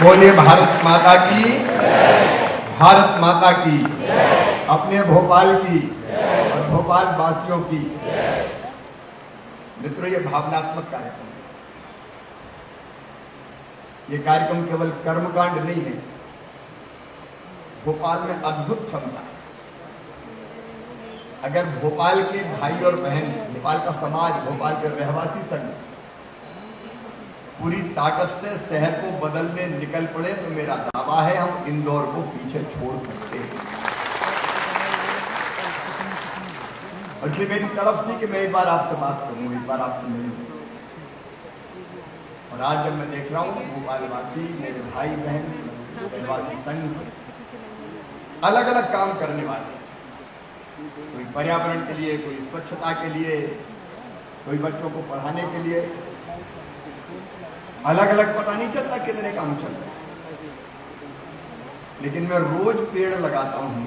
बोलिए भारत माता की, भारत माता की, अपने भोपाल की और भोपाल वासियों की। मित्रों, ये भावनात्मक कार्यक्रम है। ये कार्यक्रम केवल कर्मकांड नहीं है, भोपाल में अद्भुत क्षमता है। अगर भोपाल के भाई और बहन, भोपाल का समाज, भोपाल के रहवासी संघ पूरी ताकत से शहर को बदलने निकल पड़े तो मेरा दावा है हम इंदौर को पीछे छोड़ सकते हैं। और इसलिए मेरी तरफ थी कि मैं एक बार आपसे बात करूं, एक बार आपसे मिलूं। और आज जब मैं देख रहा हूं भोपालवासी, मेरे भाई बहन, रहवासी संघ अलग अलग काम करने वाले, कोई पर्यावरण के लिए, कोई स्वच्छता के लिए, कोई बच्चों को पढ़ाने के लिए, अलग अलग पता नहीं चलता कितने काम चल रहे हैं। लेकिन मैं रोज पेड़ लगाता हूं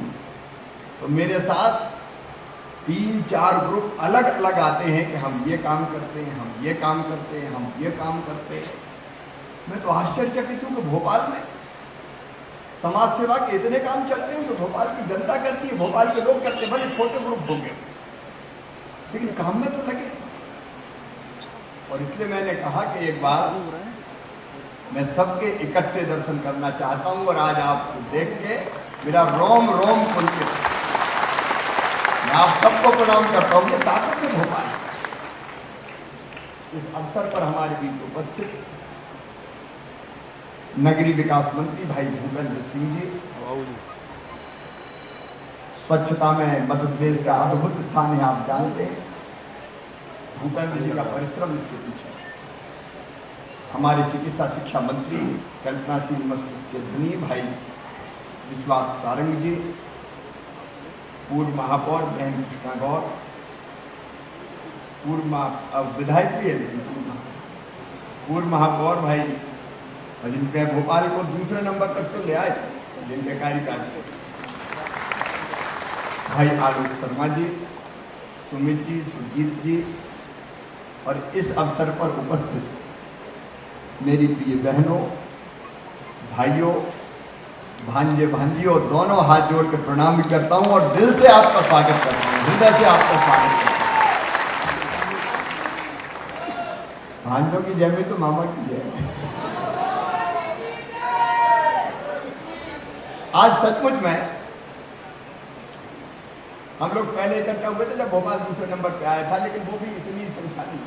तो मेरे साथ 3-4 ग्रुप अलग अलग आते हैं कि हम ये काम करते हैं, हम ये काम करते हैं, हम ये काम करते हैं। मैं तो आश्चर्यचकित हूं कि भोपाल में समाज सेवा के इतने काम चलते हैं जो भोपाल की जनता करती है, भोपाल के लोग करते हैं, भले छोटे ग्रुप होंगे, लेकिन काम में तो लगे। और इसलिए मैंने कहा कि एक बार मैं सबके इकट्ठे दर्शन करना चाहता हूं। और आज आपको देख के मेरा रोम रोम पुलकित, मैं आप सबको प्रणाम करता हूं। ये ताकत है भोपाल। इस अवसर पर हमारे बीच उपस्थित नगरीय विकास मंत्री भाई भूपेंद्र सिंह जी, स्वच्छता में मध्य प्रदेश का अद्भुत स्थान है, आप जानते हैं। भूपेंद्र जी का परिश्रम इसके पीछे है। हमारे चिकित्सा शिक्षा मंत्री, कल्पनाशील मस्तिष्क के धनी भाई विश्वास सारंग जी, पूर्व महापौर बहन कृष्णा गौर, पूर्व विधायक भी है लेकिन पूर्व महापौर भाई, जिनके भोपाल को दूसरे नंबर तक तो ले आए थे, जिनके कार्यकाल भाई आलोक शर्मा जी, सुमित जी, सुजीत जी, और इस अवसर पर उपस्थित मेरी प्रिय बहनों, भाइयों, भांजे भांजियों, दोनों हाथ जोड़ के प्रणाम भी करता हूं और दिल से आपका स्वागत करता हूं, हृदय से आपका स्वागत करता हूं। भांजों की जय में तो मामा की जय। आज सचमुच में हम लोग पहले इकट्ठा हुए थे जब भोपाल दूसरे नंबर पे आया था, लेकिन वो भी इतनी संख्या नहीं।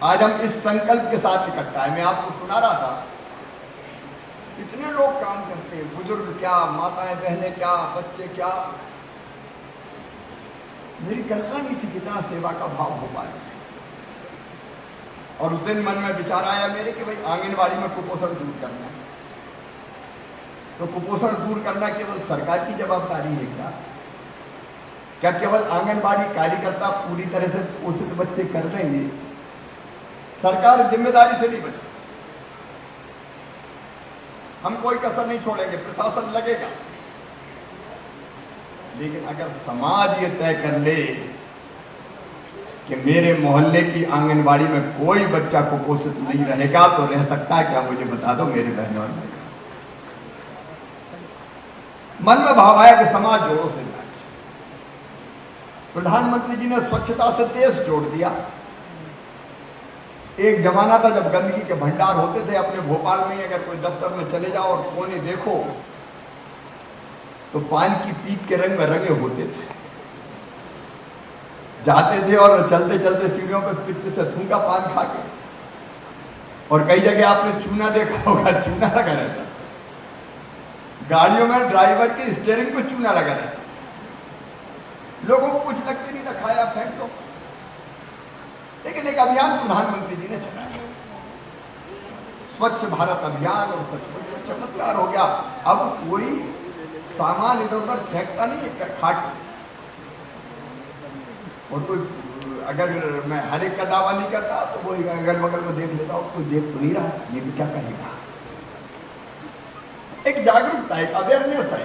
आज हम इस संकल्प के साथ इकट्ठा है। मैं आपको सुना रहा था, इतने लोग काम करते हैं, बुजुर्ग क्या, माताएं बहनें क्या, बच्चे क्या। मेरी कल्पना नहीं थी कितना सेवा का भाव भोपाल में। और उस दिन मन में विचार आया मेरे कि भाई आंगनबाड़ी में कुपोषण दूर करना है। तो कुपोषण दूर करना केवल सरकार की जवाबदारी है क्या? क्या केवल आंगनबाड़ी कार्यकर्ता पूरी तरह से पोषित बच्चे कर लेंगे? सरकार जिम्मेदारी से नहीं बचे। हम कोई कसर नहीं छोड़ेंगे, प्रशासन लगेगा, लेकिन अगर समाज ये तय कर ले कि मेरे मोहल्ले की आंगनबाड़ी में कोई बच्चा कुपोषित नहीं रहेगा, तो रह सकता है क्या? मुझे बता दो मेरे बहनों और भाइयों। मन में भाव आया कि समाज जोरों से जाए। प्रधानमंत्री जी ने स्वच्छता से देश जोड़ दिया। एक जमाना था जब गंदगी के भंडार होते थे अपने भोपाल में। अगर कोई दफ्तर में चले जाओ और कोने देखो तो पान की पीप के रंग में रंगे होते थे। जाते थे और चलते चलते सीढ़ियों पे पिट्ठी से थूका पान खा के। और कई जगह आपने चूना देखा होगा, चूना लगा रहता था गाड़ियों में, ड्राइवर के स्टीयरिंग को चूना लगा रहता था। लोगों को कुछ लगते नहीं था, खाया फेंक दो। लेकिन एक अभियान प्रधानमंत्री जी ने चलाया, स्वच्छ भारत अभियान, और सचमुच में चमत्कार हो गया। अब कोई सामान इधर उधर फेंकता नहीं है खाट। और कोई, अगर मैं हर एक का दावा नहीं करता तो वो अगल बगल में देख लेता हूं, कोई देख तो नहीं रहा, ये भी क्या कहेगा। एक जागरूकता, एक अवेयरनेस है।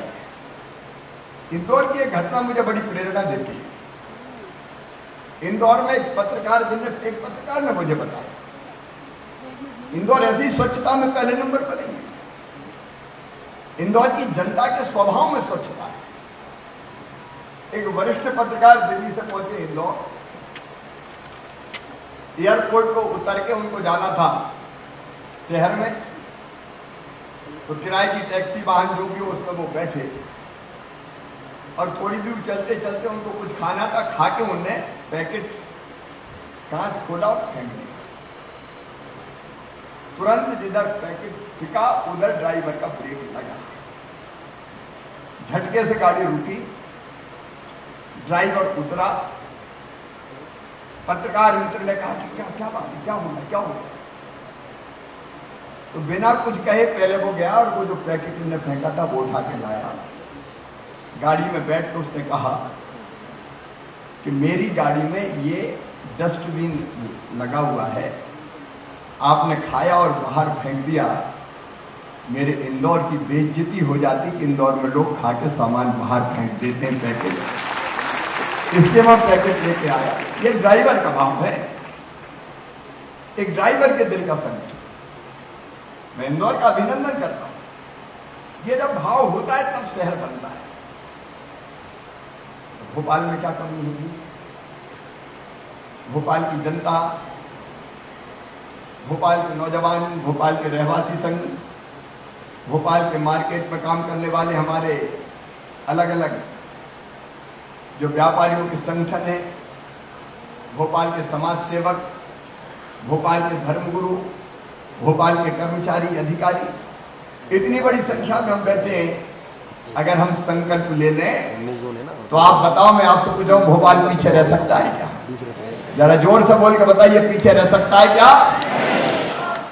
इंदौर की एक घटना मुझे बड़ी प्रेरणा देती है। इंदौर में एक पत्रकार ने मुझे बताया इंदौर ऐसी स्वच्छता में पहले नंबर पर नहीं है। इंदौर की जनता के स्वभाव में स्वच्छता है। एक वरिष्ठ पत्रकार दिल्ली से पहुंचे इंदौर, एयरपोर्ट को उतर के उनको जाना था शहर में, तो किराए की टैक्सी वाहन जो भी हो उसमें वो बैठे और थोड़ी दूर चलते चलते उनको कुछ खाना था, खा के उनने पैकेट कांच खोला और फेंक दिया। तुरंत जिधर पैकेट फिका उधर ड्राइवर का ब्रेक लगा, झटके से गाड़ी रुकी, ड्राइवर उतरा। पत्रकार मित्र ने कहा कि क्या बात है, क्या हुआ? तो बिना कुछ कहे पहले वो गया और वो जो पैकेट उन्होंने फेंका था वो उठा के लाया। गाड़ी में बैठ कर उसने कहा कि मेरी गाड़ी में ये डस्टबिन लगा हुआ है, आपने खाया और बाहर फेंक दिया, मेरे इंदौर की बेइज्जती हो जाती कि इंदौर में लोग खा के सामान बाहर फेंक देते हैं पैकेट, इसलिए मैं पैकेट लेके आया। ये ड्राइवर का भाव है, एक ड्राइवर के दिल का संकट। मैं इंदौर का अभिनंदन करता हूं। ये जब भाव होता है तब शहर बनता है। तो भोपाल में क्या कमी होगी? भोपाल की जनता, भोपाल के नौजवान, भोपाल के रहवासी संघ, भोपाल के मार्केट में काम करने वाले हमारे अलग अलग जो व्यापारियों के संगठन हैं, भोपाल के समाज सेवक, भोपाल के धर्मगुरु, भोपाल के कर्मचारी, अधिकारी, इतनी बड़ी संख्या में हम बैठे हैं। अगर हम संकल्प ले लें तो आप बताओ, मैं आपसे पूछ रहा हूं, भोपाल पीछे रह सकता है क्या? जरा जोर से बोल के बताइए, पीछे रह सकता है क्या?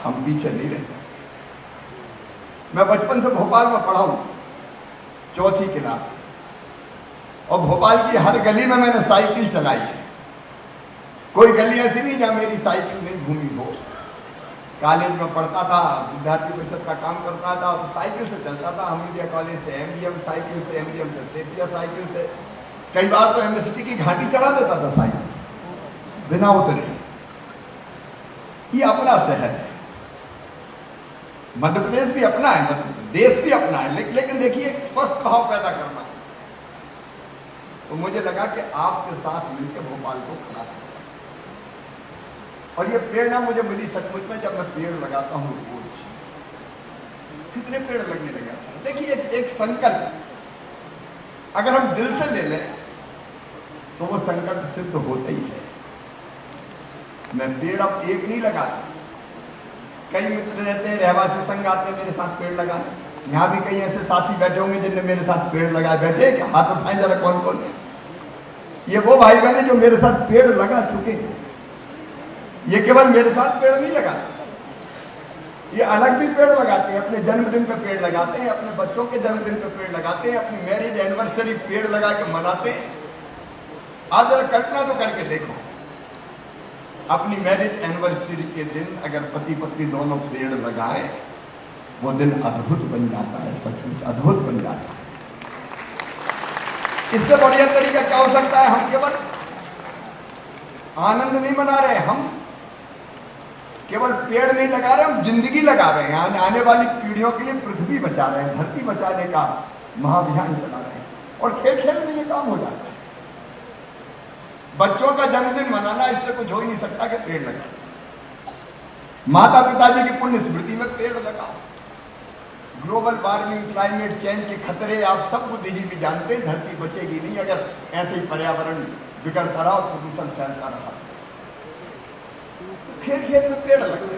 हम पीछे नहीं रह सकते। मैं बचपन से भोपाल में पढ़ा हूं, चौथी क्लास, और भोपाल की हर गली में मैंने साइकिल चलाई है। कोई गली ऐसी नहीं जहां मेरी साइकिल नहीं घूमी हो। कॉलेज में पढ़ता था, विद्यार्थी परिषद का काम करता था, तो साइकिल से चलता था। हमीदिया कॉलेज से एमडीएम साइकिल से, एमडीएम से सेफिया साइकिल से, कई बार तो एमएसटी की घाटी चढ़ा देता था साइकिल बिना उतरे। ये अपना शहर है, मध्य प्रदेश भी अपना है, मध्य देश भी अपना है, लेकिन देखिए स्वस्थ भाव पैदा करना है। तो मुझे लगा कि आपके साथ मिलकर भोपाल को खड़ा करना, और ये प्रेरणा मुझे मिली सचमुच में जब मैं पेड़ लगाता हूँ रोज। कितने पेड़ लगने लगे? देखिए एक संकल्प अगर हम दिल से ले लें तो वो संकल्प सिद्ध होता ही है। मैं पेड़ अब एक नहीं लगाता, कई मित्र रहते हैं, रहवासी संघ आते हैं मेरे साथ पेड़ लगाने। यहाँ भी कई ऐसे साथी बैठे होंगे जिनने मेरे साथ पेड़ लगाए। बैठे क्या? हाथ उठाएं जरा, कौन कौन है? ये वो भाई बहन जो मेरे साथ पेड़ लगा चुके हैं। ये केवल मेरे साथ पेड़ नहीं लगाते, ये अलग भी पेड़ लगाते हैं। अपने जन्मदिन पे पेड़ लगाते हैं, अपने बच्चों के जन्मदिन पे पेड़ लगाते हैं, अपनी मैरिज एनिवर्सरी पेड़ लगा के मनाते हैं। आप जरा कल्पना तो करके देखो, अपनी मैरिज एनिवर्सरी के दिन अगर पति पत्नी दोनों पेड़ लगाए, वो दिन अद्भुत बन जाता है, सचमुच अद्भुत बन जाता है। इससे बढ़िया तरीका क्या हो सकता है? हम केवल आनंद नहीं मना रहे, हम केवल पेड़ नहीं लगा रहे, हम जिंदगी लगा रहे हैं। आने वाली पीढ़ियों के लिए पृथ्वी बचा रहे हैं, धरती बचाने का महाअभियान चला रहे हैं। और खेल खेल में ये काम हो जाता है। बच्चों का जन्मदिन मनाना, इससे कुछ हो ही नहीं सकता कि पेड़ लगा। माता पिताजी की पुण्य स्मृति में पेड़ लगाओ। ग्लोबल वार्मिंग, क्लाइमेट चेंज के खतरे आप सब बुद्धिजीवी जानते हैं। धरती बचेगी नहीं अगर ऐसे ही पर्यावरण बिगड़ता रहा और प्रदूषण फैलता रहा। खेल खेल में पेड़ लगे।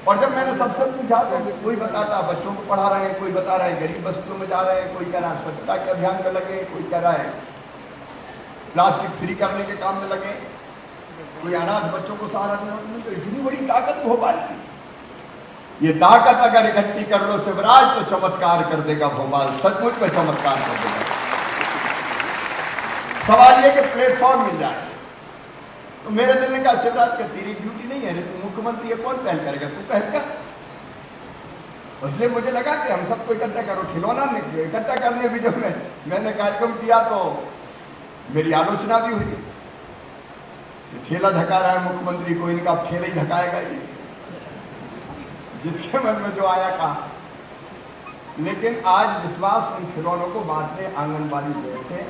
और जब मैंने सबसे पूछा तो कोई बताता बच्चों को पढ़ा रहे हैं, कोई बता रहा है गरीब बस्तियों में जा रहे हैं, कोई कह रहा है स्वच्छता के अभियान में लगे, कोई कह रहा है प्लास्टिक फ्री करने के काम में लगे, कोई अनाथ बच्चों को सहारा देना। तो इतनी बड़ी ताकत भोपाल की, ये ताकत अगर इकट्ठी कर लो शिवराज तो चमत्कार कर देगा भोपाल, सचमुच में चमत्कार कर देगा। सवाल ये कि प्लेटफॉर्म मिल जाए। तो मेरे दिल ने कहा शिवराज का तेरी ड्यूटी नहीं है, तू मुख्यमंत्री है, कौन पहल करेगा? तू पहल कर। इसलिए मुझे लगा कि हम सबको इकट्ठा करो। खिलौना इकट्ठा करने भी जब मैंने कार्यक्रम किया तो मेरी आलोचना भी हुई। ठेला धका रहा है मुख्यमंत्री को, इनका ठेला ही धकाएगा ये। जिसके मन में जो आया कहा। लेकिन आज विश्वास उन खिलौनों को बांटने आंगनबाड़ी बैठे,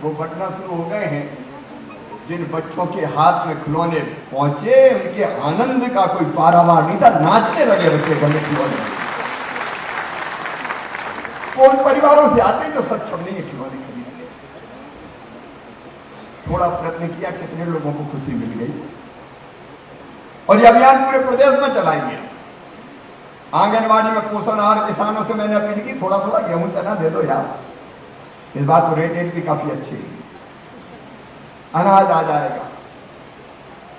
वो बंटना शुरू हो गए हैं। जिन बच्चों के हाथ में खिलौने पहुंचे उनके आनंद का कोई पारावार नहीं था, नाचने लगे बच्चे गले खिलौने। वो उन परिवारों से आते हैं जो सक्षम नहीं है खिलौने खरीदने। थोड़ा प्रयत्न किया, कितने लोगों को खुशी मिल गई। और ये अभियान पूरे प्रदेश में चलाएंगे। आंगनबाड़ी में पोषण आहार किसानों से मैंने अपील की, थोड़ा थोड़ा गेहूं चना दे दो यार। इस बार तो रेट भी काफी अच्छी है, अनाज आ जाएगा,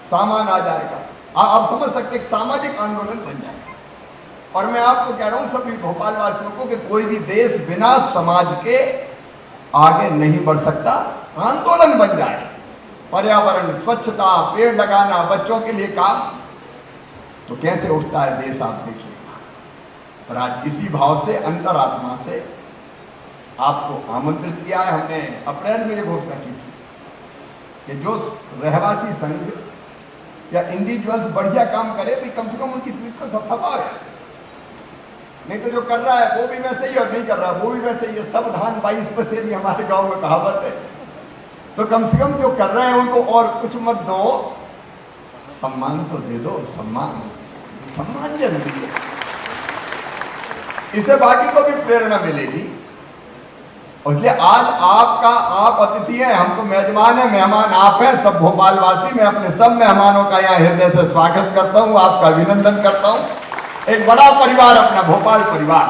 सामान आ जाएगा। आप समझ सकते एक सामाजिक आंदोलन बन जाए। और मैं आपको कह रहा हूं सभी भोपाल वासियों को कि कोई भी देश बिना समाज के आगे नहीं बढ़ सकता। आंदोलन बन जाए, पर्यावरण, स्वच्छता, पेड़ लगाना, बच्चों के लिए काम, तो कैसे उठता है देश आप देखिएगा। और आज इसी भाव से, अंतरात्मा से आपको आमंत्रित किया है। हमने अप्रैल में ये घोषणा की थी कि जो रहवासी संघ या इंडिविजुअल्स बढ़िया काम करे तो कम से कम उनकी पीठ को थपथपाए। नहीं तो जो कर रहा है वो भी वैसे ही और नहीं कर रहा है वो भी वैसे ही है। सब धान 22 पसेरी हमारे गांव में कहावत है। तो कम से कम जो कर रहे हैं उनको और कुछ मत दो, सम्मान तो दे दो। सम्मान जरूरी है, इससे बाकी को भी प्रेरणा मिलेगी। और इसलिए आज आप अतिथि हैं, हम तो मेजबान हैं, मेहमान आप हैं, सब भोपाल वासी। मैं अपने सब मेहमानों का यहाँ हृदय से स्वागत करता हूँ, आपका अभिनंदन करता हूँ। एक बड़ा परिवार अपना भोपाल परिवार।